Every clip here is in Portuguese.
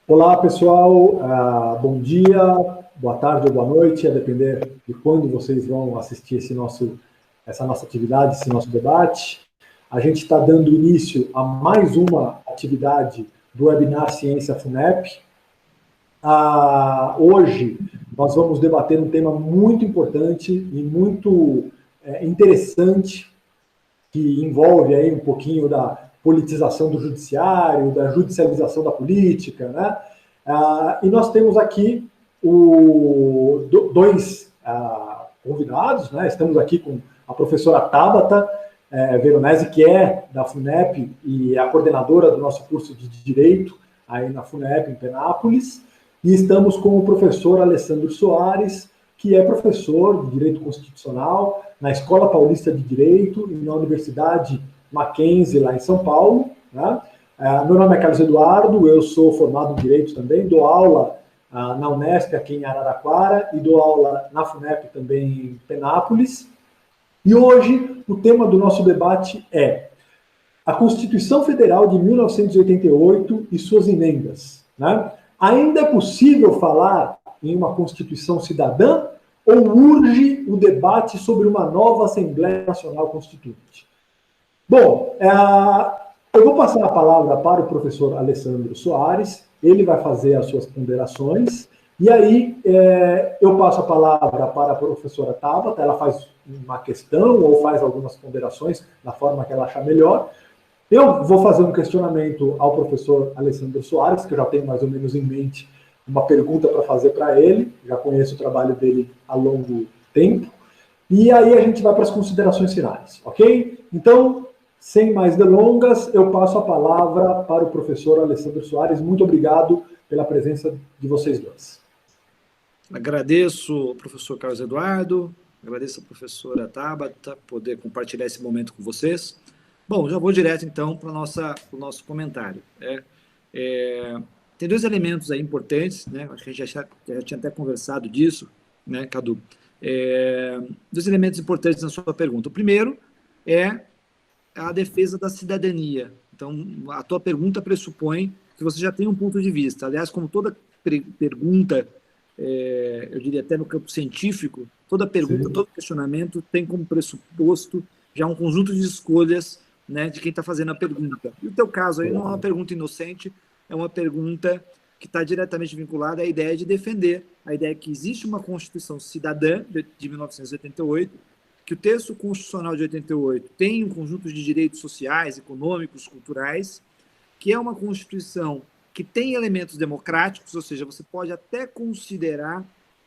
Olá, pessoal. Bom dia, boa tarde ou boa noite, a depender de quando vocês vão assistir essa nossa atividade, esse nosso debate. A gente está dando início a mais uma atividade do webinar Ciência FUNEP. Hoje nós vamos debater um tema muito importante e muito interessante, que envolve aí um pouquinho da politização do judiciário, da judicialização da política, né? E nós temos aqui dois convidados, né? Estamos aqui com a professora Tabata Veronese, que é da FUNEP e é a coordenadora do nosso curso de Direito aí na FUNEP, em Penápolis, e estamos com o professor Alessandro Soares, que é professor de Direito Constitucional na Escola Paulista de Direito e na Universidade Mackenzie, lá em São Paulo, né? Meu nome é Carlos Eduardo, eu sou formado em Direito também, dou aula na Unesp, aqui em Araraquara, e dou aula na FUNEP também em Penápolis. E hoje o tema do nosso debate é a Constituição Federal de 1988 e suas emendas, né? Ainda é possível falar em uma Constituição cidadã ou urge o debate sobre uma nova Assembleia Nacional Constituinte? Bom, eu vou passar a palavra para o professor Alessandro Soares, ele vai fazer as suas ponderações, e aí eu passo a palavra para a professora Tabata, ela faz uma questão ou faz algumas ponderações da forma que ela achar melhor. Eu vou fazer um questionamento ao professor Alessandro Soares, que eu já tenho mais ou menos em mente uma pergunta para fazer para ele, já conheço o trabalho dele há longo tempo, e aí a gente vai para as considerações finais, ok? Então, sem mais delongas, eu passo a palavra para o professor Alessandro Soares. Muito obrigado pela presença de vocês dois. Agradeço ao professor Carlos Eduardo, agradeço à professora Tabata por poder compartilhar esse momento com vocês. Bom, já vou direto, então, para o nosso comentário. Tem dois elementos aí importantes, né? Acho que a gente já tinha até conversado disso, né, Cadu? Dois elementos importantes na sua pergunta. O primeiro é a defesa da cidadania. Então, a tua pergunta pressupõe que você já tem um ponto de vista. Aliás, como toda pergunta, eu diria até no campo científico, toda pergunta, Sim. Todo questionamento tem como pressuposto já um conjunto de escolhas, né, de quem está fazendo a pergunta. E o teu caso aí não é uma pergunta inocente, é uma pergunta que está diretamente vinculada à ideia de defender a ideia que existe uma Constituição cidadã de 1988, que o texto constitucional de 88 tem um conjunto de direitos sociais, econômicos, culturais, que é uma Constituição que tem elementos democráticos, ou seja, você pode até considerar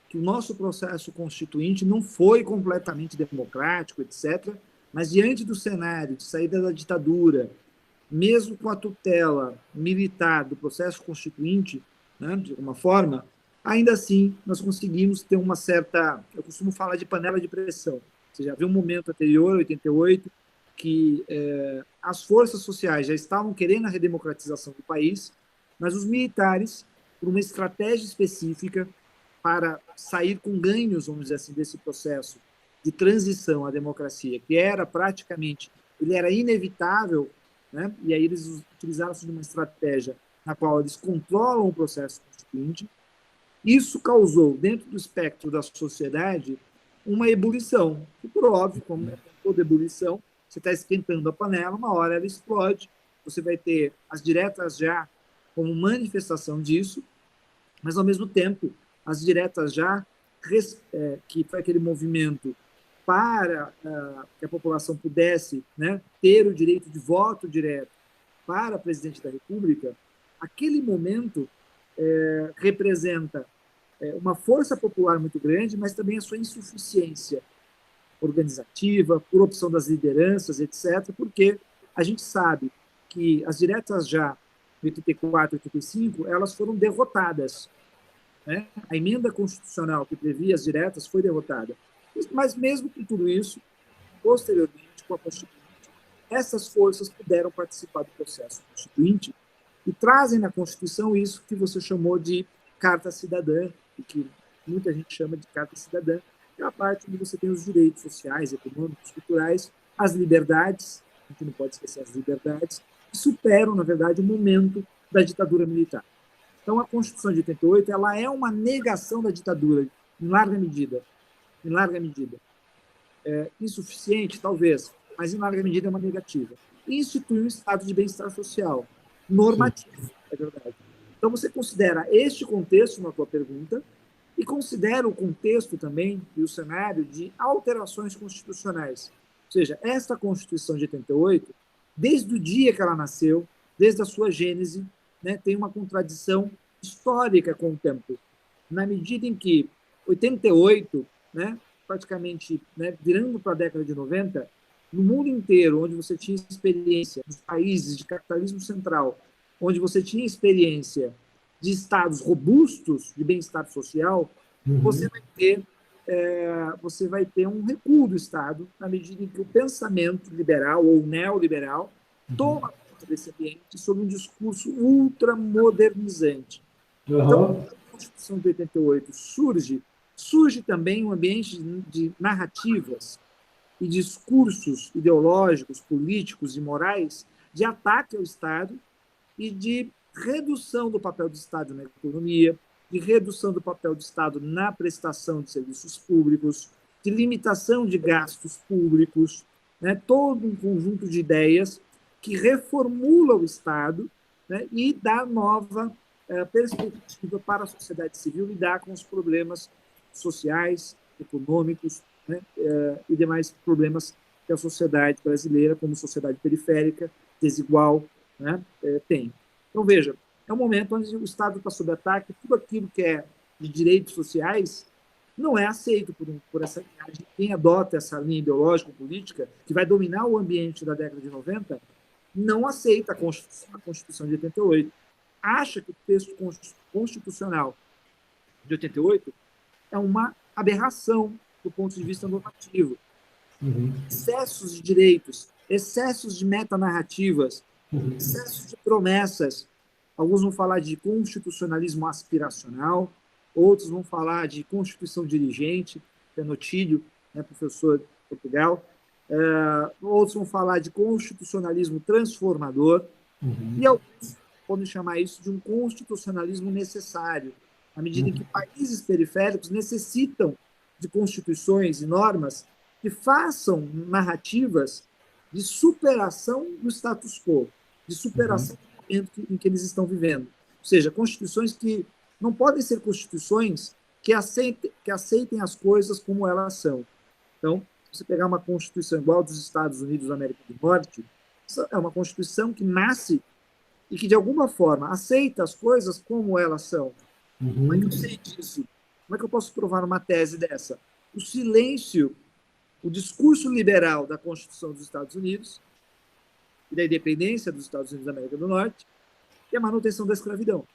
que o nosso processo constituinte não foi completamente democrático, etc., mas diante do cenário de saída da ditadura, mesmo com a tutela militar do processo constituinte, né, de alguma forma, ainda assim nós conseguimos ter uma certa, eu costumo falar de panela de pressão. Você já viu um momento anterior, 88, que as forças sociais já estavam querendo a redemocratização do país, mas os militares, por uma estratégia específica para sair com ganhos, vamos dizer assim, desse processo de transição à democracia, que era praticamente, ele era inevitável, né? E aí eles utilizaram-se de uma estratégia na qual eles controlam o processo constituinte. Isso causou, dentro do espectro da sociedade, uma ebulição. E, por óbvio, como toda ebulição, você está esquentando a panela, uma hora ela explode, você vai ter as diretas já como manifestação disso, mas, ao mesmo tempo, as diretas já, que foi aquele movimento para que a população pudesse, né, ter o direito de voto direto para presidente da República, aquele momento representa uma força popular muito grande, mas também a sua insuficiência organizativa, por opção das lideranças, etc., porque a gente sabe que as diretas já, 84 e 85, elas foram derrotadas, né? A emenda constitucional que previa as diretas foi derrotada. Mas, mesmo com tudo isso, posteriormente, com a Constituinte, essas forças puderam participar do processo constituinte e trazem na Constituição isso que você chamou de Carta Cidadã, e que muita gente chama de Carta Cidadã, que é a parte onde você tem os direitos sociais, econômicos, culturais, as liberdades, gente não pode esquecer as liberdades, que superam, na verdade, o momento da ditadura militar. Então, a Constituição de 88 ela é uma negação da ditadura, em larga medida. Em larga medida. Insuficiente, talvez, mas em larga medida é uma negativa. E institui um estado de bem-estar social, normativo, é verdade. Então, você considera este contexto na tua pergunta e considera o contexto também e o cenário de alterações constitucionais. Ou seja, esta Constituição de 88, desde o dia que ela nasceu, desde a sua gênese, né, tem uma contradição histórica com o tempo. Na medida em que 88, né, praticamente, né, virando para a década de 90, no mundo inteiro, onde você tinha experiência dos países de capitalismo central, onde você tinha experiência de estados robustos de bem-estar social, você vai ter um recuo do Estado na medida em que o pensamento liberal ou neoliberal toma conta desse ambiente sob um discurso ultramodernizante. Então, a Constituição de 88 surge também um ambiente de narrativas e discursos ideológicos, políticos e morais de ataque ao Estado e de redução do papel do Estado na economia, de redução do papel do Estado na prestação de serviços públicos, de limitação de gastos públicos, né? Todo um conjunto de ideias que reformula o Estado, né? E dá nova perspectiva para a sociedade civil lidar com os problemas sociais, econômicos, né? E demais problemas que a sociedade brasileira, como sociedade periférica, desigual, né? Tem. Então, veja, é um momento onde o Estado está sob ataque, tudo aquilo que é de direitos sociais não é aceito por essa linhagem. Quem adota essa linha ideológica política, que vai dominar o ambiente da década de 90, não aceita a Constituição de 88. Acha que o texto constitucional de 88 é uma aberração do ponto de vista normativo. Excessos de direitos, excessos de metanarrativas, excesso de promessas. Alguns vão falar de constitucionalismo aspiracional, outros vão falar de constituição dirigente, Penotilho, né, professor de Portugal, outros vão falar de constitucionalismo transformador, e alguns podem chamar isso de um constitucionalismo necessário, à medida em que países periféricos necessitam de constituições e normas que façam narrativas de superação do status quo, de superação do momento em que eles estão vivendo. Ou seja, constituições que não podem ser constituições que aceitem as coisas como elas são. Então, se você pegar uma constituição igual dos Estados Unidos da América do Norte, é uma constituição que nasce e que, de alguma forma, aceita as coisas como elas são. Como é que eu sei disso? Como é que eu posso provar uma tese dessa? O silêncio, o discurso liberal da Constituição dos Estados Unidos e da independência dos Estados Unidos da América do Norte e a manutenção da escravidão.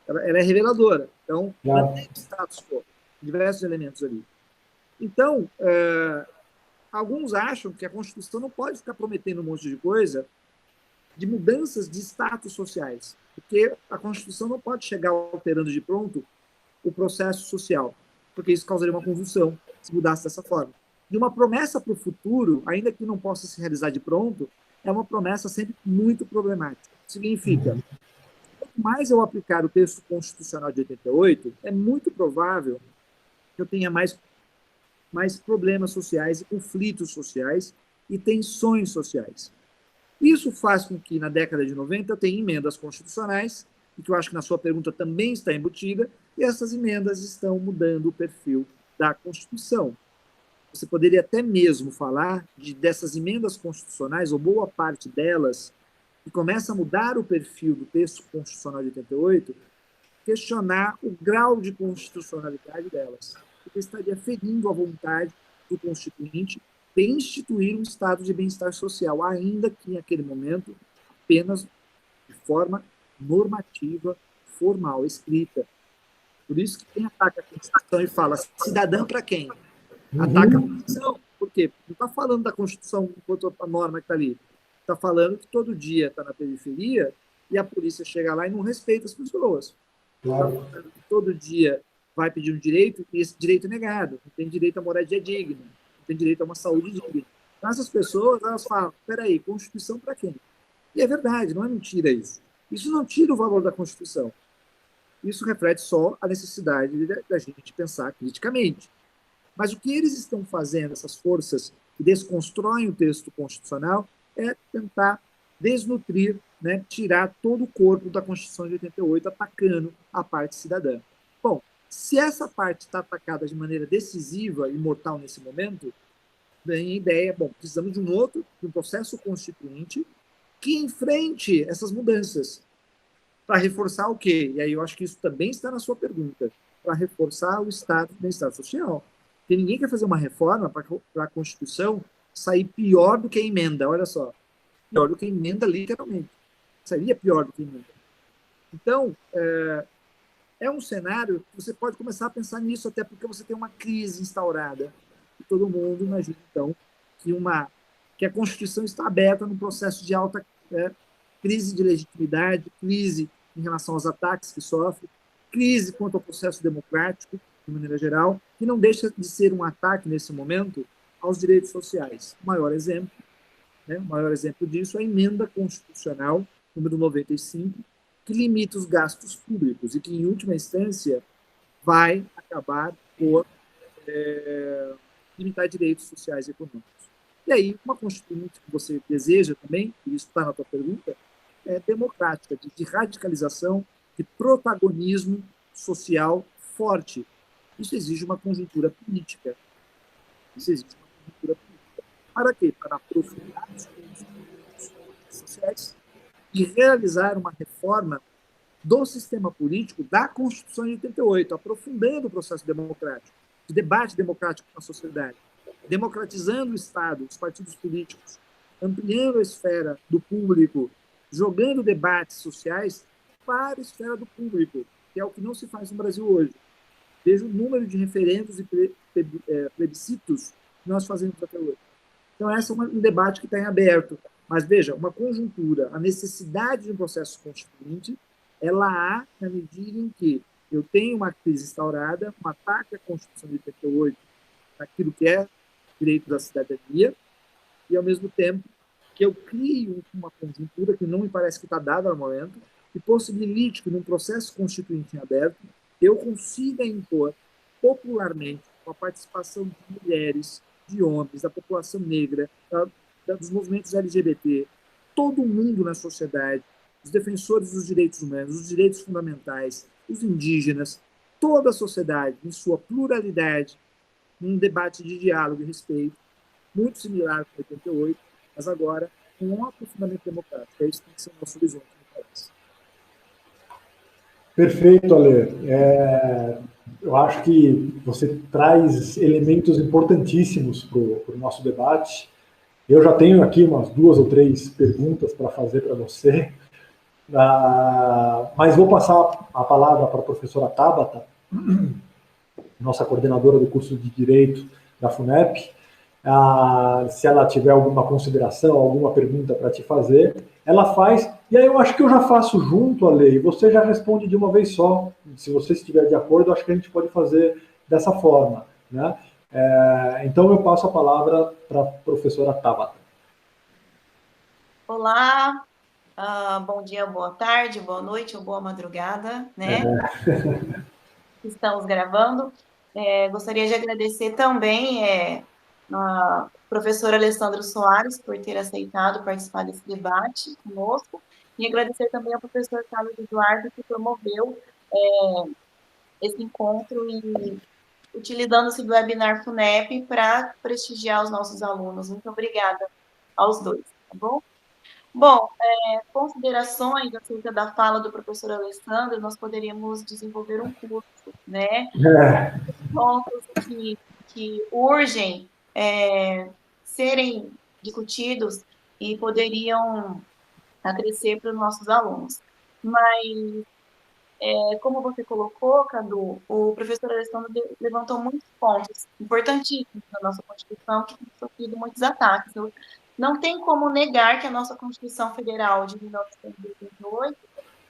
Ela é reveladora. Então, mantém o status quo, diversos elementos ali. Então, alguns acham que a Constituição não pode ficar prometendo um monte de coisa de mudanças de status sociais, porque a Constituição não pode chegar alterando de pronto o processo social, porque isso causaria uma convulsão se mudasse dessa forma. E uma promessa para o futuro, ainda que não possa se realizar de pronto, é uma promessa sempre muito problemática. Significa, quanto mais eu aplicar o texto constitucional de 88, é muito provável que eu tenha mais problemas sociais e conflitos sociais e tensões sociais. Isso faz com que, na década de 90, eu tenha emendas constitucionais, e que eu acho que na sua pergunta também está embutida, e essas emendas estão mudando o perfil da Constituição. Você poderia até mesmo falar dessas emendas constitucionais, ou boa parte delas, que começa a mudar o perfil do texto constitucional de 88, questionar o grau de constitucionalidade delas, porque estaria ferindo a vontade do Constituinte de instituir um estado de bem-estar social, ainda que, naquele momento, apenas de forma normativa, formal, escrita. Por isso que quem ataca a Constituição e fala cidadã para quem? Ataca a Constituição. Por quê? Não está falando da Constituição enquanto a norma que está ali. Está falando que todo dia está na periferia e a polícia chega lá e não respeita as pessoas. Claro. Está falando que todo dia vai pedir um direito e esse direito é negado. Não tem direito à moradia digna, não tem direito a uma saúde digna. Essas pessoas, elas falam, peraí, Constituição para quem? E é verdade, não é mentira isso. Isso não tira o valor da Constituição. Isso reflete só a necessidade da gente pensar criticamente. Mas o que eles estão fazendo, essas forças que desconstroem o texto constitucional, é tentar desnutrir, né, tirar todo o corpo da Constituição de 88, atacando a parte cidadã. Bom, se essa parte está atacada de maneira decisiva e mortal nesse momento, vem a ideia, bom, precisamos de um processo constituinte que enfrente essas mudanças, para reforçar o quê? E aí eu acho que isso também está na sua pergunta, para reforçar o Estado do bem-estar social. Porque ninguém quer fazer uma reforma para a Constituição sair pior do que a emenda, olha só. Pior do que a emenda, literalmente. Seria pior do que a emenda. Então, é um cenário que você pode começar a pensar nisso, até porque você tem uma crise instaurada. E todo mundo imagina, então, que a Constituição está aberta num processo de alta crise de legitimidade, crise em relação aos ataques que sofre, crise quanto ao processo democrático, de maneira geral, que não deixa de ser um ataque, nesse momento, aos direitos sociais. O maior exemplo disso é a emenda constitucional número 95, que limita os gastos públicos e que, em última instância, vai acabar por limitar direitos sociais e econômicos. E aí, uma constituinte que você deseja também, e isso está na tua pergunta, é democrática, de radicalização, de protagonismo social forte. Isso exige uma conjuntura política. Para quê? Para aprofundar os direitos sociais e realizar uma reforma do sistema político da Constituição de 88, aprofundando o processo democrático, de debate democrático na sociedade, democratizando o Estado, os partidos políticos, ampliando a esfera do público, jogando debates sociais para a esfera do público, que é o que não se faz no Brasil hoje. Veja o número de referendos e plebiscitos que nós fazemos até hoje. Então, esse é um debate que está em aberto. Mas, veja, uma conjuntura, a necessidade de um processo constituinte, ela há na medida em que eu tenho uma crise instaurada, um ataque à Constituição de 88, naquilo que é direito da cidadania, e, ao mesmo tempo, que eu crio uma conjuntura que não me parece que está dada no momento, que possibilite que, num processo constituinte em aberto, eu consiga impor popularmente, com a participação de mulheres, de homens, da população negra, dos movimentos LGBT, todo mundo na sociedade, os defensores dos direitos humanos, os direitos fundamentais, os indígenas, toda a sociedade, em sua pluralidade, num debate de diálogo e respeito, muito similar com 88, mas agora com um aprofundamento democrático. É isso que tem que ser o nosso horizonte, me parece. Perfeito, Ale. Eu acho que você traz elementos importantíssimos para o nosso debate. Eu já tenho aqui umas 2 ou 3 perguntas para fazer para você, mas vou passar a palavra para a professora Tabata, nossa coordenadora do curso de Direito da FUNEP. Se ela tiver alguma consideração, alguma pergunta para te fazer, ela faz, e aí eu acho que eu já faço junto, Ale, e você já responde de uma vez só. Se você estiver de acordo, acho que a gente pode fazer dessa forma, né? Então eu passo a palavra para a professora Tabata. Olá, bom dia, boa tarde, boa noite ou boa madrugada, né? Estamos gravando. Gostaria de agradecer também a professora Alessandra Soares por ter aceitado participar desse debate conosco e agradecer também ao professor Carlos Eduardo que promoveu esse encontro e utilizando-se do webinar FUNEP para prestigiar os nossos alunos. Muito obrigada aos dois, tá bom? Bom, considerações acerca da fala do professor Alessandro, nós poderíamos desenvolver um curso, né? Pontos que urgem serem discutidos e poderiam acrescer para os nossos alunos. Mas, como você colocou, Cadu, o professor Alessandro levantou muitos pontos importantíssimos na nossa Constituição que tem sofrido muitos ataques. Não tem como negar que a nossa Constituição Federal de 1988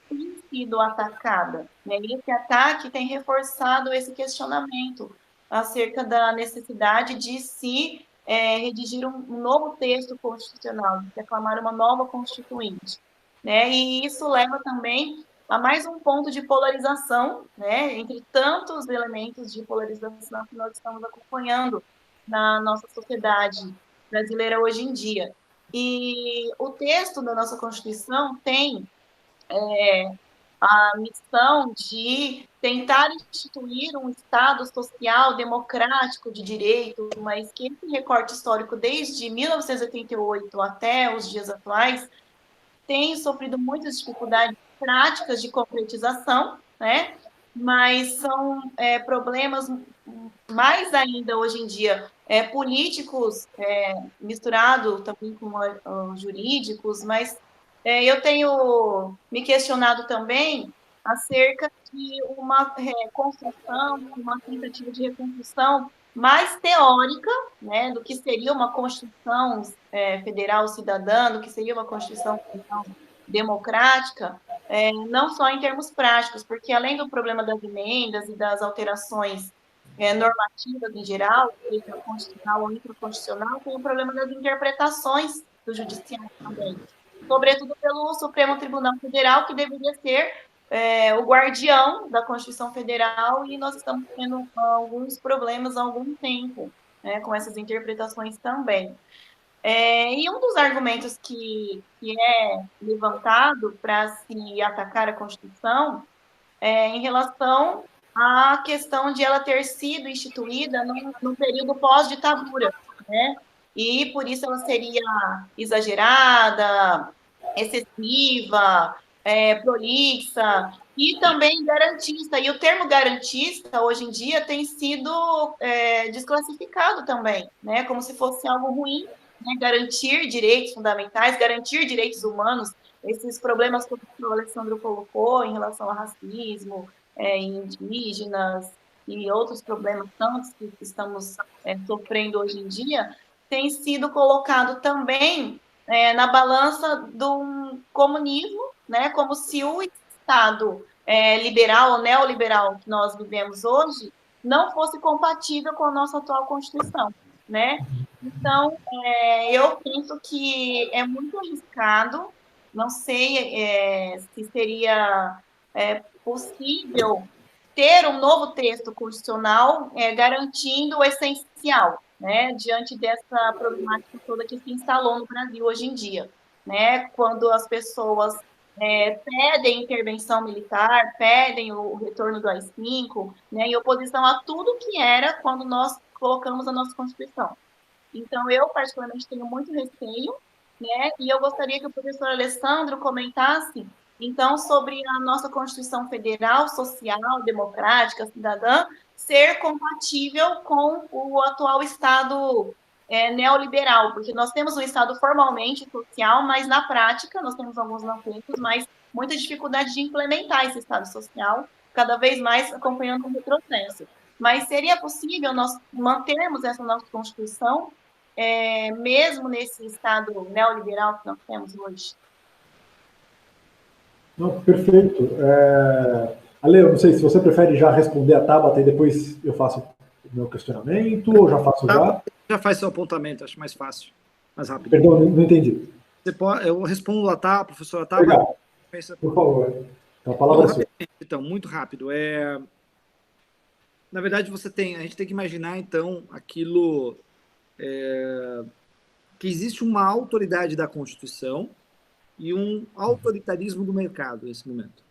tem sido atacada, né? E esse ataque tem reforçado esse questionamento acerca da necessidade de se redigir um novo texto constitucional, de reclamar uma nova constituinte, né? E isso leva também a mais um ponto de polarização, né? Entre tantos elementos de polarização que nós estamos acompanhando na nossa sociedade brasileira hoje em dia. E o texto da nossa Constituição tem a missão de tentar instituir um Estado social, democrático, de direito, mas que esse recorte histórico, desde 1988 até os dias atuais, tem sofrido muitas dificuldades práticas de concretização, né? Mas são problemas mais ainda hoje em dia políticos, misturado também com jurídicos, mas eu tenho me questionado também acerca de uma reconstrução, uma tentativa de reconstrução mais teórica, né, do que seria uma Constituição federal cidadã, do que seria uma Constituição federal democrática, não só em termos práticos, porque além do problema das emendas e das alterações normativas em geral, seja constitucional ou infraconstitucional, tem o problema das interpretações do judiciário também, sobretudo pelo Supremo Tribunal Federal, que deveria ser o guardião da Constituição Federal, e nós estamos tendo alguns problemas há algum tempo, né, com essas interpretações também. E um dos argumentos que é levantado para se atacar a Constituição é em relação à questão de ela ter sido instituída num período pós-ditadura, né? E por isso ela seria exagerada, excessiva, prolixa e também garantista. E o termo garantista, hoje em dia, tem sido desclassificado também, né? Como se fosse algo ruim, né? Garantir direitos fundamentais, garantir direitos humanos, esses problemas que o Alessandro colocou em relação ao racismo, indígenas e outros problemas tantos que estamos sofrendo hoje em dia, tem sido colocado também na balança do comunismo, né, como se o Estado liberal ou neoliberal que nós vivemos hoje não fosse compatível com a nossa atual Constituição, né? Então, eu penso que é muito arriscado, não sei se seria possível ter um novo texto constitucional garantindo o essencial, né, diante dessa problemática toda que se instalou no Brasil hoje em dia, né, quando as pessoas pedem intervenção militar, pedem o retorno do AI-5, né, em oposição a tudo que era quando nós colocamos a nossa Constituição. Então, eu, particularmente, tenho muito receio, né, e eu gostaria que o professor Alessandro comentasse, então, sobre a nossa Constituição Federal, social, democrática, cidadã, ser compatível com o atual Estado neoliberal, porque nós temos um Estado formalmente social, mas na prática nós temos alguns não feitos, mas muita dificuldade de implementar esse Estado social, cada vez mais acompanhando o retrocesso. Mas seria possível nós mantermos essa nossa Constituição, mesmo nesse Estado neoliberal que nós temos hoje? Não, perfeito. Ale, eu não sei se você prefere já responder a Tabata e depois eu faço o meu questionamento, ou já faço já? Já faz seu apontamento, acho mais fácil, mais rápido. Perdão, não entendi. Eu respondo a professora Tabata. Por favor. Então, a palavra é sua. Então, muito rápido. Na verdade, a gente tem que imaginar, então, aquilo que existe uma autoridade da Constituição e um autoritarismo do mercado nesse momento.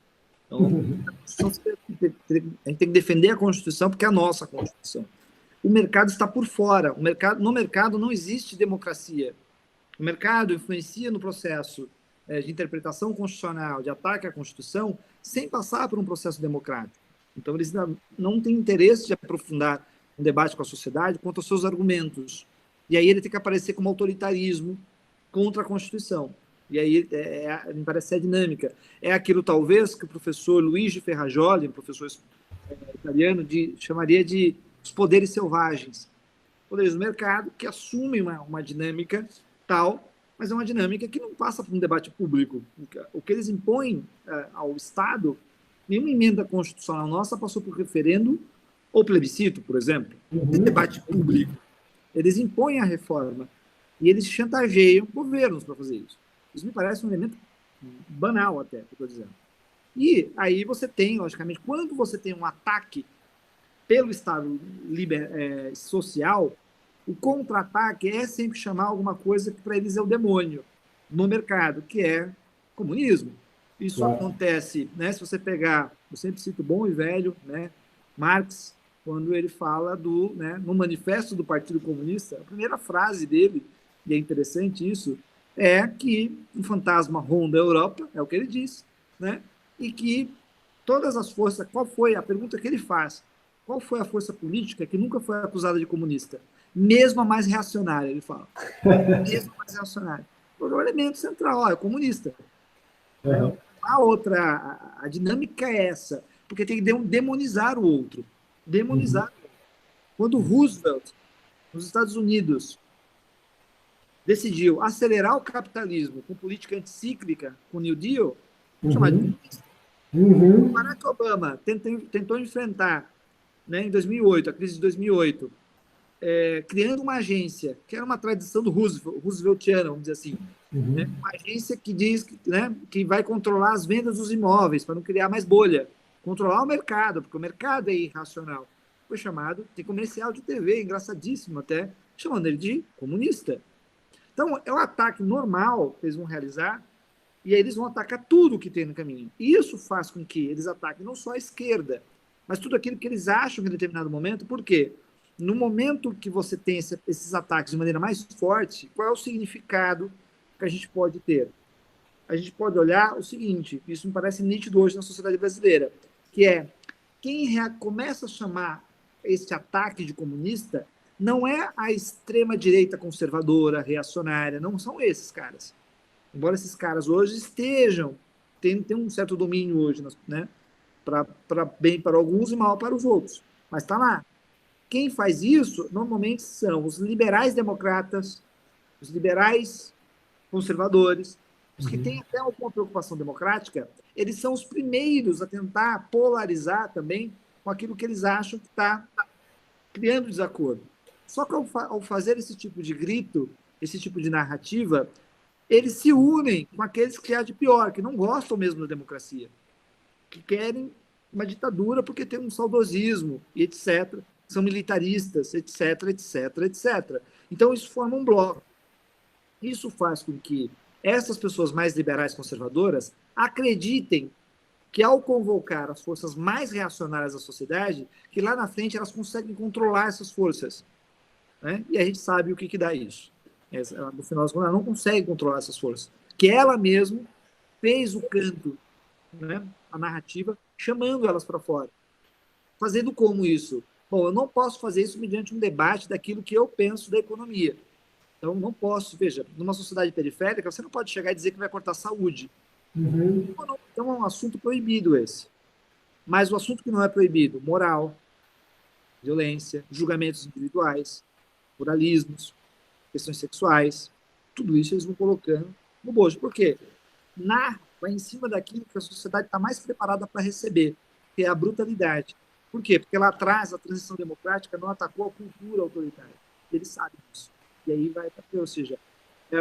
Então, a gente tem que defender a Constituição porque é a nossa Constituição. O mercado está por fora. No mercado não existe democracia. O mercado influencia no processo de interpretação constitucional, de ataque à Constituição, sem passar por um processo democrático. Então, eles não têm interesse de aprofundar um debate com a sociedade quanto aos seus argumentos. E aí ele tem que aparecer como autoritarismo contra a Constituição. E aí me parece a dinâmica. É aquilo, talvez, que o professor Luigi Ferrajoli, um professor italiano, chamaria de os poderes selvagens. Poderes do mercado que assumem uma dinâmica tal, mas é uma dinâmica que não passa por um debate público. O que eles impõem ao Estado, nenhuma emenda constitucional nossa passou por referendo ou plebiscito, por exemplo. Debate público. eles impõem a reforma e eles chantageiam governos para fazer isso. Isso me parece um elemento banal até, que eu estou dizendo. E aí você tem, logicamente, quando você tem um ataque pelo Estado social, o contra-ataque é sempre chamar alguma coisa que para eles é o demônio no mercado, que é comunismo. Isso acontece, né, se você pegar, eu sempre cito o bom e velho, né, Marx, quando ele fala no manifesto do Partido Comunista, a primeira frase dele, e é interessante isso, é que um fantasma ronda a Europa, é o que ele diz, né, e que todas as forças, qual foi a pergunta que ele faz? Qual foi a força política que nunca foi acusada de comunista? Mesmo a mais reacionária, ele fala. Mesmo a mais reacionária. O elemento central, é comunista. Uhum. A dinâmica é essa, porque tem que demonizar o outro. Demonizar. Uhum. Quando Roosevelt, nos Estados Unidos, decidiu acelerar o capitalismo com política anticíclica, com o New Deal, chamado de comunista. Uhum. Barack Obama tentou enfrentar, né, em 2008, a crise de 2008, criando uma agência, que era uma tradição do Rooseveltiana, vamos dizer assim, né, uma agência que diz que vai controlar as vendas dos imóveis, para não criar mais bolha, controlar o mercado, porque o mercado é irracional. Foi chamado, tem comercial de TV, engraçadíssimo até, chamando ele de comunista. Então, é um ataque normal que eles vão realizar, e aí eles vão atacar tudo que tem no caminho. E isso faz com que eles ataquem não só a esquerda, mas tudo aquilo que eles acham em determinado momento. Por quê? No momento que você tem esses ataques de maneira mais forte, qual é o significado que a gente pode ter? A gente pode olhar o seguinte, isso me parece nítido hoje na sociedade brasileira, que é, quem começa a chamar esse ataque de comunista não é a extrema-direita conservadora, reacionária, não são esses caras. Embora esses caras hoje estejam, tem um certo domínio hoje, né? Para bem para alguns e mal para os outros. Mas está lá. Quem faz isso, normalmente, são os liberais democratas, os liberais conservadores, os que têm até alguma preocupação democrática, eles são os primeiros a tentar polarizar também com aquilo que eles acham que está criando desacordo. Só que ao fazer esse tipo de grito, esse tipo de narrativa, eles se unem com aqueles que há de pior, que não gostam mesmo da democracia, que querem uma ditadura porque tem um saudosismo, e etc., são militaristas, etc., etc., etc. Então, isso forma um bloco. Isso faz com que essas pessoas mais liberais conservadoras acreditem que, ao convocar as forças mais reacionárias da sociedade, que lá na frente elas conseguem controlar essas forças. Né? E a gente sabe o que dá isso. No final das contas, ela não consegue controlar essas forças. Que ela mesma fez o canto, né, a narrativa, chamando elas para fora. Fazendo como isso? Bom, eu não posso fazer isso mediante um debate daquilo que eu penso da economia. Então, não posso, veja, numa sociedade periférica, você não pode chegar e dizer que vai cortar saúde. Então, é um assunto proibido esse. Mas o assunto que não é proibido, moral, violência, julgamentos individuais, pluralismos, questões sexuais, tudo isso eles vão colocando no bojo. Por quê? Vai em cima daquilo que a sociedade está mais preparada para receber, que é a brutalidade. Por quê? Porque lá atrás a transição democrática não atacou a cultura autoritária. Eles sabem disso. E aí vai para quê? Ou seja,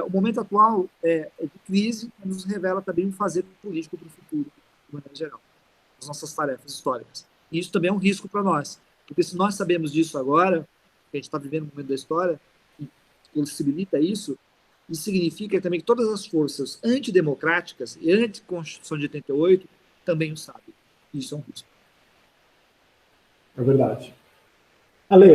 o momento atual é de crise, mas nos revela também um fazer político para o futuro, de maneira geral, as nossas tarefas históricas. E isso também é um risco para nós, porque se nós sabemos disso agora, que a gente está vivendo um momento da história, que possibilita isso significa também que todas as forças antidemocráticas e anti-Constituição de 88 também o sabem. Isso é um risco. É verdade. Ale,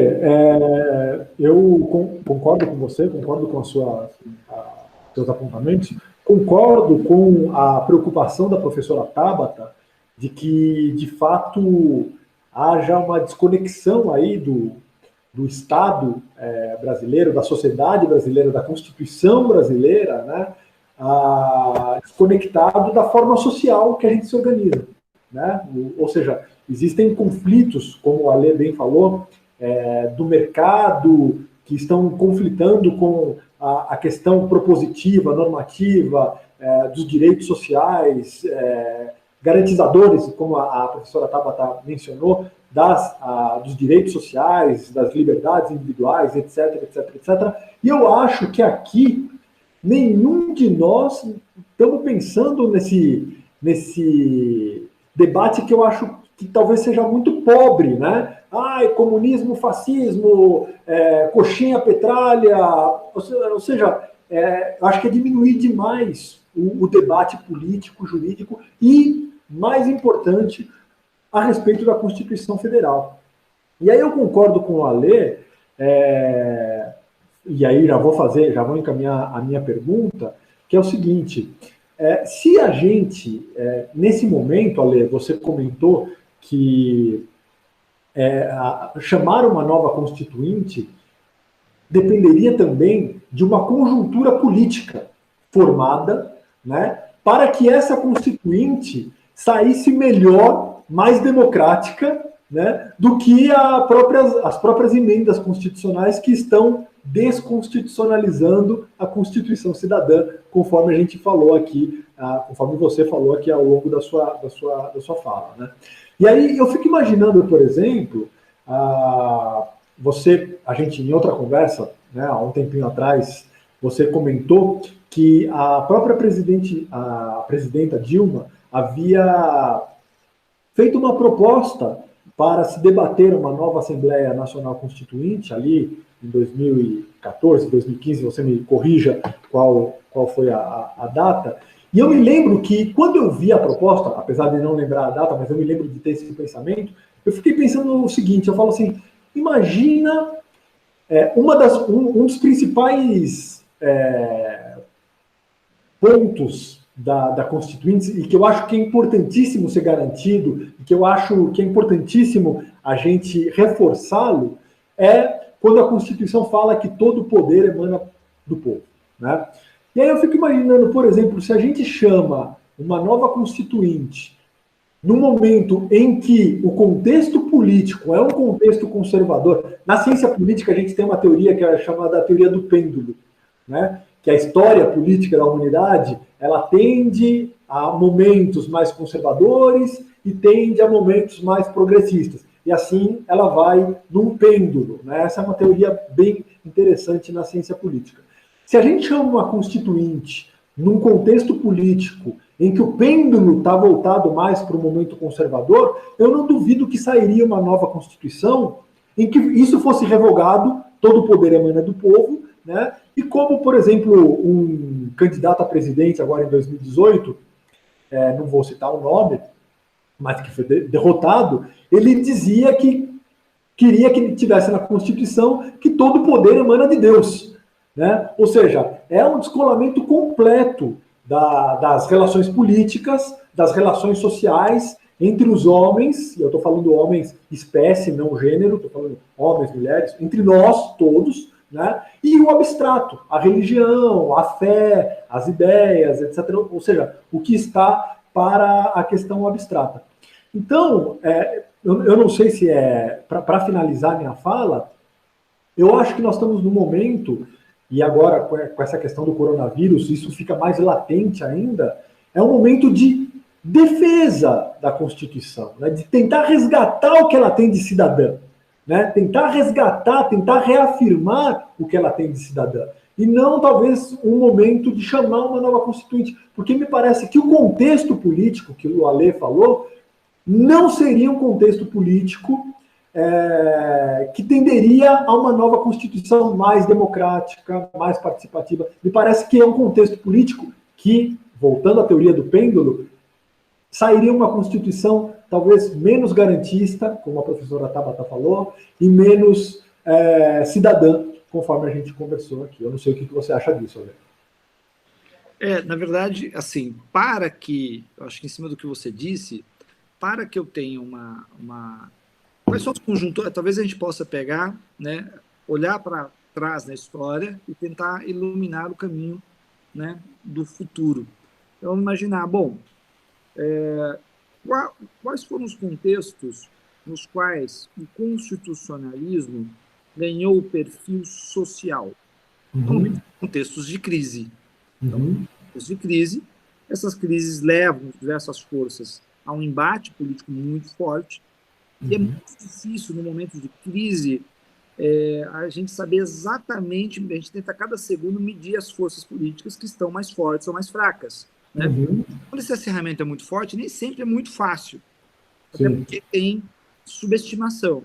eu concordo com você, concordo com seus apontamentos, concordo com a preocupação da professora Tabata de que, de fato, haja uma desconexão aí do Estado brasileiro, da sociedade brasileira, da Constituição brasileira, né, desconectado da forma social que a gente se organiza. Né? Ou seja, existem conflitos, como a Ale bem falou, do mercado, que estão conflitando com a questão propositiva, normativa, dos direitos sociais, garantizadores, como a professora Tabata mencionou, dos direitos sociais, das liberdades individuais, etc, etc, etc. E eu acho que aqui nenhum de nós estamos pensando nesse debate que eu acho que talvez seja muito pobre, né? Comunismo, fascismo, coxinha, petralha, ou seja, acho que é diminuir demais o debate político, jurídico e, mais importante, a respeito da Constituição Federal. E aí eu concordo com o Alê, e aí já vou encaminhar a minha pergunta, que é o seguinte, se a gente, nesse momento, Alê, você comentou que chamar uma nova constituinte dependeria também de uma conjuntura política formada, né, para que essa constituinte saísse melhor, mais democrática, né, do que as próprias emendas constitucionais que estão desconstitucionalizando a Constituição Cidadã, conforme a gente falou aqui, conforme você falou aqui ao longo da sua fala, né? E aí eu fico imaginando, por exemplo, a gente em outra conversa, né, há um tempinho atrás, você comentou que a própria presidenta Dilma havia feito uma proposta para se debater uma nova Assembleia Nacional Constituinte, ali em 2014, 2015, você me corrija qual foi a data, e eu me lembro que quando eu vi a proposta, apesar de não lembrar a data, mas eu me lembro de ter esse pensamento, eu fiquei pensando no seguinte, eu falo assim, imagina um dos principais pontos da Constituinte, e que eu acho que é importantíssimo ser garantido, e que eu acho que é importantíssimo a gente reforçá-lo, é quando a Constituição fala que todo o poder emana do povo, né? E aí eu fico imaginando, por exemplo, se a gente chama uma nova Constituinte no momento em que o contexto político é um contexto conservador. Na ciência política a gente tem uma teoria que é chamada teoria do pêndulo, né? Que a história política da humanidade, ela tende a momentos mais conservadores e tende a momentos mais progressistas. E assim ela vai num pêndulo, né? Essa é uma teoria bem interessante na ciência política. Se a gente chama uma constituinte num contexto político em que o pêndulo está voltado mais para o momento conservador, eu não duvido que sairia uma nova Constituição em que isso fosse revogado, todo o poder emana do povo, né? E como, por exemplo, um candidato a presidente agora em 2018, não vou citar o nome, mas que foi derrotado, ele dizia que queria que tivesse na Constituição que todo o poder emana de Deus, né? Ou seja, é um descolamento completo das relações políticas, das relações sociais entre os homens, e eu estou falando homens, espécie, não gênero, estou falando homens, mulheres, entre nós todos, né? E o abstrato, a religião, a fé, as ideias, etc. Ou seja, o que está para a questão abstrata. Então, eu não sei se para finalizar minha fala, eu acho que nós estamos num momento, e agora com essa questão do coronavírus, isso fica mais latente ainda, é um momento de defesa da Constituição, né? De tentar resgatar o que ela tem de cidadã, né? Tentar resgatar, tentar reafirmar o que ela tem de cidadã. E não, talvez, um momento de chamar uma nova Constituinte, porque me parece que o contexto político, que o Alê falou, não seria um contexto político que tenderia a uma nova Constituição mais democrática, mais participativa. Me parece que é um contexto político que, voltando à teoria do pêndulo, sairia uma Constituição talvez menos garantista, como a professora Tabata falou, e menos cidadã, conforme a gente conversou aqui. Eu não sei o que você acha disso, Alê. Na verdade, assim, eu acho que em cima do que você disse, para que eu tenha quais são os conjuntores? Talvez a gente possa pegar, né, olhar para trás na história e tentar iluminar o caminho, né, do futuro. Então, imaginar, quais foram os contextos nos quais o constitucionalismo ganhou o perfil social? Então, contextos de crise. Então, contextos de crise, essas crises levam diversas forças a um embate político muito forte, E é muito difícil, no momento de crise, a gente saber exatamente, a gente tenta a cada segundo medir as forças políticas que estão mais fortes ou mais fracas, né? Quando esse acirramento é muito forte, nem sempre é muito fácil, até porque tem subestimação.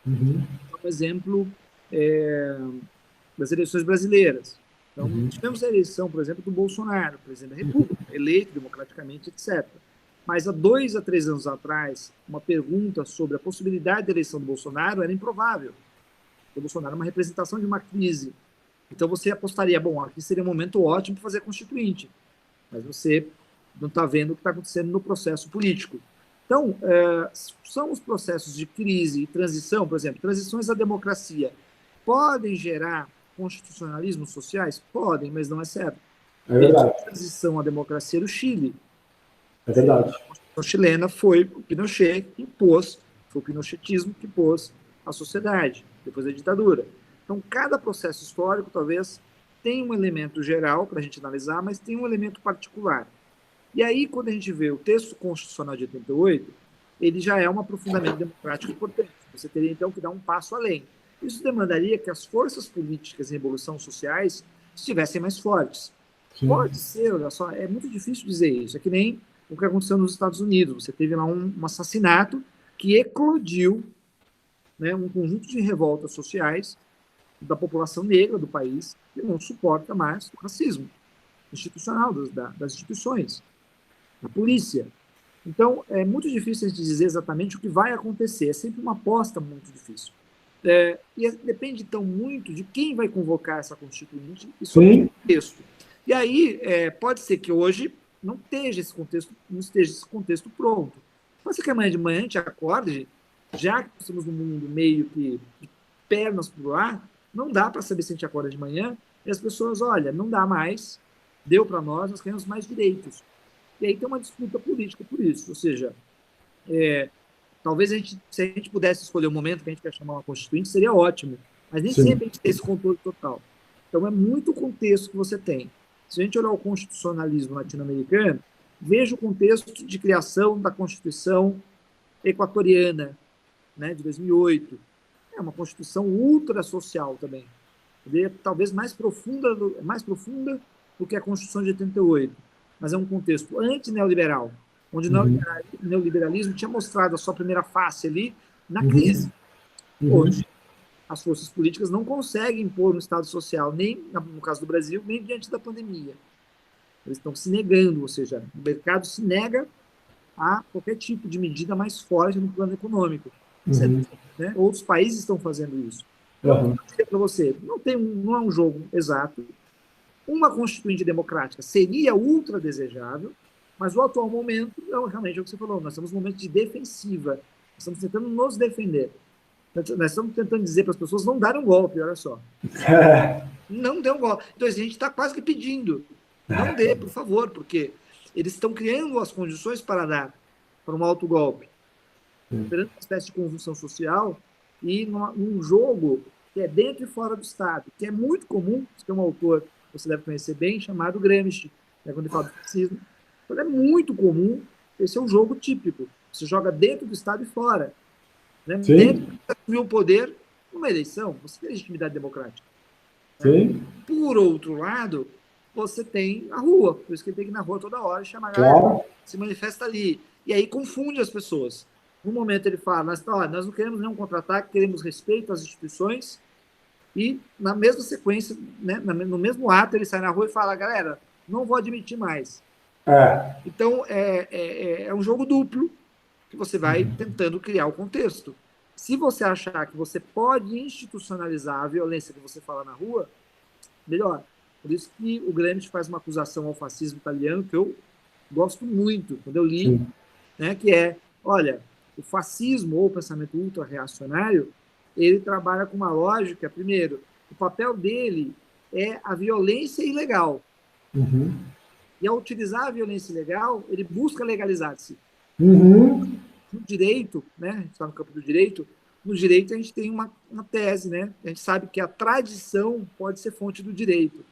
Por exemplo, das eleições brasileiras. Então, tivemos a eleição, por exemplo, do Bolsonaro, presidente da República, eleito democraticamente, etc. Mas há 2 a 3 anos atrás, uma pergunta sobre a possibilidade da eleição do Bolsonaro era improvável. O Bolsonaro é uma representação de uma crise. Então você apostaria, bom, aqui seria um momento ótimo para fazer a Constituinte, mas você não está vendo o que está acontecendo no processo político. Então, são os processos de crise e transição, por exemplo, transições à democracia, podem gerar constitucionalismos sociais? Podem, mas não é certo. É verdade. A transição à democracia do Chile. É verdade. A Constituição chilena foi o Pinochet que impôs, foi o pinochetismo que impôs a sociedade, depois da ditadura. Então, cada processo histórico, talvez, tem um elemento geral para a gente analisar, mas tem um elemento particular. E aí, quando a gente vê o texto constitucional de 88, ele já é um aprofundamento democrático importante. Você teria, então, que dar um passo além. Isso demandaria que as forças políticas em evolução sociais estivessem mais fortes. Pode ser, olha só, é muito difícil dizer isso. É que nem o que aconteceu nos Estados Unidos. Você teve lá um assassinato que eclodiu, né, um conjunto de revoltas sociais da população negra do país que não suporta mais o racismo institucional das instituições, da polícia. Então, é muito difícil a gente dizer exatamente o que vai acontecer. É sempre uma aposta muito difícil. E depende, então, muito de quem vai convocar essa constituinte e sobre o contexto. E aí, pode ser que hoje não esteja esse contexto pronto. Pode ser que amanhã de manhã a gente acorde, já que estamos num mundo meio que de pernas para o ar, não dá para saber se a gente acorda de manhã e as pessoas, olha, não dá mais, deu para nós queremos mais direitos. E aí tem uma disputa política por isso. Ou seja, talvez se a gente pudesse escolher o momento que a gente quer chamar uma constituinte, seria ótimo. Mas nem sempre a gente tem esse controle total. Então, é muito o contexto que você tem. Se a gente olhar o constitucionalismo latino-americano, veja o contexto de criação da Constituição equatoriana, né, de 2008. É uma Constituição ultra-social também. Talvez mais profunda do que a Constituição de 88. Mas é um contexto anti-neoliberal, onde o neoliberalismo tinha mostrado a sua primeira face ali na crise. Hoje, as forças políticas não conseguem impor um Estado social, nem, no caso do Brasil, nem diante da pandemia. Eles estão se negando, ou seja, o mercado se nega a qualquer tipo de medida mais forte no plano econômico. Né? Outros países estão fazendo isso. Então, para você, não é um jogo exato. Uma constituinte democrática seria ultra desejável, mas o atual momento é realmente o que você falou. Nós estamos num momento de defensiva. Nós estamos tentando nos defender. Nós estamos tentando dizer para as pessoas não darem um golpe, olha só. Não dê um golpe. Então, a gente está quase que pedindo. Não dê, por favor, porque eles estão criando as condições para dar para um autogolpe. Esperando uma espécie de convulsão social e num jogo que é dentro e fora do Estado, que é muito comum. Tem um autor que você deve conhecer bem, chamado Gramsci, quando ele fala do fascismo. Então, é muito comum, esse é um jogo típico. Você joga dentro do Estado e fora. Né? Dentro de assumir o poder numa eleição, você tem legitimidade democrática. Né? Por outro lado, você tem a rua, por isso que ele tem que ir na rua toda hora e chamar a galera, se manifesta ali. E aí confunde as pessoas. No momento ele fala, nós não queremos nenhum contra-ataque, queremos respeito às instituições, e na mesma sequência, né, no mesmo ato, ele sai na rua e fala, galera, não vou admitir mais. Então, é um jogo duplo, que você vai tentando criar o contexto. Se você achar que você pode institucionalizar a violência que você fala na rua, melhor. Por isso que o Gramsci faz uma acusação ao fascismo italiano, que eu gosto muito, quando eu li, né, que é, olha, o fascismo ou o pensamento ultra-reacionário, ele trabalha com uma lógica, primeiro, o papel dele é a violência ilegal. E ao utilizar a violência ilegal, ele busca legalizar-se. No direito, né, a gente está no campo do direito, no direito a gente tem uma tese, né? A gente sabe que a tradição pode ser fonte do direito.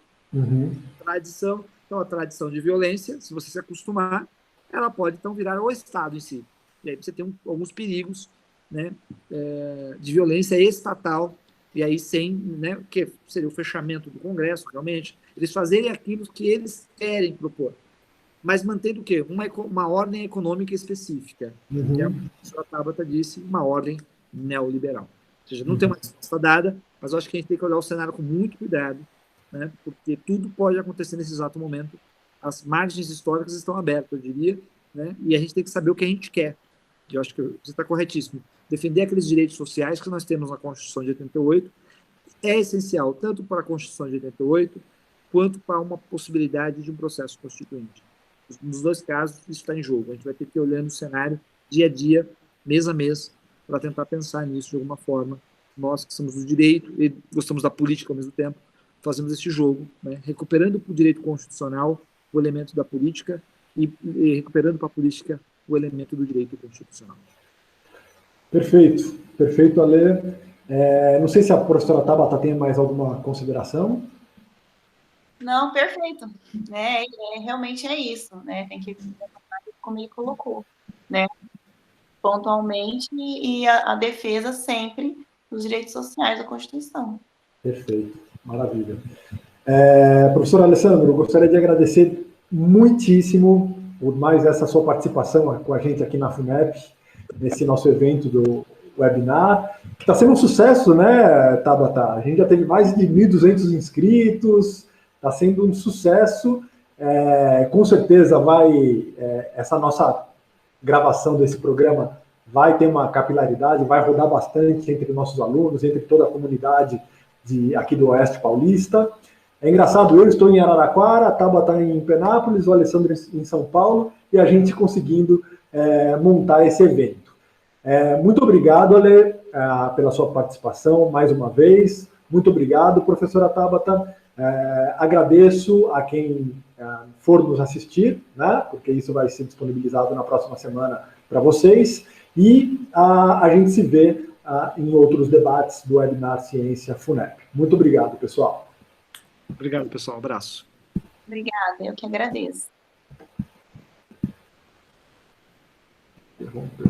Tradição, então a tradição de violência, se você se acostumar, ela pode então virar o Estado em si. E aí você tem alguns perigos né, de violência estatal, e aí sem, né, que seria o fechamento do Congresso, realmente, eles fazerem aquilo que eles querem propor, mas mantendo o quê? Uma ordem econômica específica, que é, a professora Tabata disse, uma ordem neoliberal. Ou seja, não tem uma resposta dada, mas eu acho que a gente tem que olhar o cenário com muito cuidado, né, porque tudo pode acontecer nesse exato momento. As margens históricas estão abertas, eu diria, né, e a gente tem que saber o que a gente quer. Eu acho que você está corretíssimo. Defender aqueles direitos sociais que nós temos na Constituição de 88 é essencial, tanto para a Constituição de 88, quanto para uma possibilidade de um processo constituinte. Nos dois casos, isso está em jogo. A gente vai ter que ir olhando o cenário dia a dia, mês a mês, para tentar pensar nisso de alguma forma. Nós que somos do direito e gostamos da política ao mesmo tempo, fazemos esse jogo, né? Recuperando para o direito constitucional o elemento da política e recuperando para a política o elemento do direito constitucional. Perfeito, perfeito, Ale. Não sei se a professora Tabata tem mais alguma consideração. Não, perfeito. Né? Realmente é isso, né? Tem que, como ele colocou, né? Pontualmente e a defesa sempre dos direitos sociais da Constituição. Perfeito, maravilha. Professor Alessandro, eu gostaria de agradecer muitíssimo por mais essa sua participação com a gente aqui na FUNEP, nesse nosso evento do webinar, que está sendo um sucesso, né, Tabata? A gente já teve mais de 1.200 inscritos, está sendo um sucesso. Com certeza essa nossa gravação desse programa vai ter uma capilaridade, vai rodar bastante entre nossos alunos, entre toda a comunidade aqui do Oeste Paulista. É engraçado, eu estou em Araraquara, a Tabata está em Penápolis, o Alessandro em São Paulo, e a gente conseguindo montar esse evento. Muito obrigado, Ale, pela sua participação mais uma vez. Muito obrigado, professora Tabata. Agradeço a quem for nos assistir, né, porque isso vai ser disponibilizado na próxima semana para vocês. E a gente se vê em outros debates do webinar Ciência FUNEP. Muito obrigado, pessoal. Obrigado, pessoal. Um abraço. Obrigada, eu que agradeço. Interromper.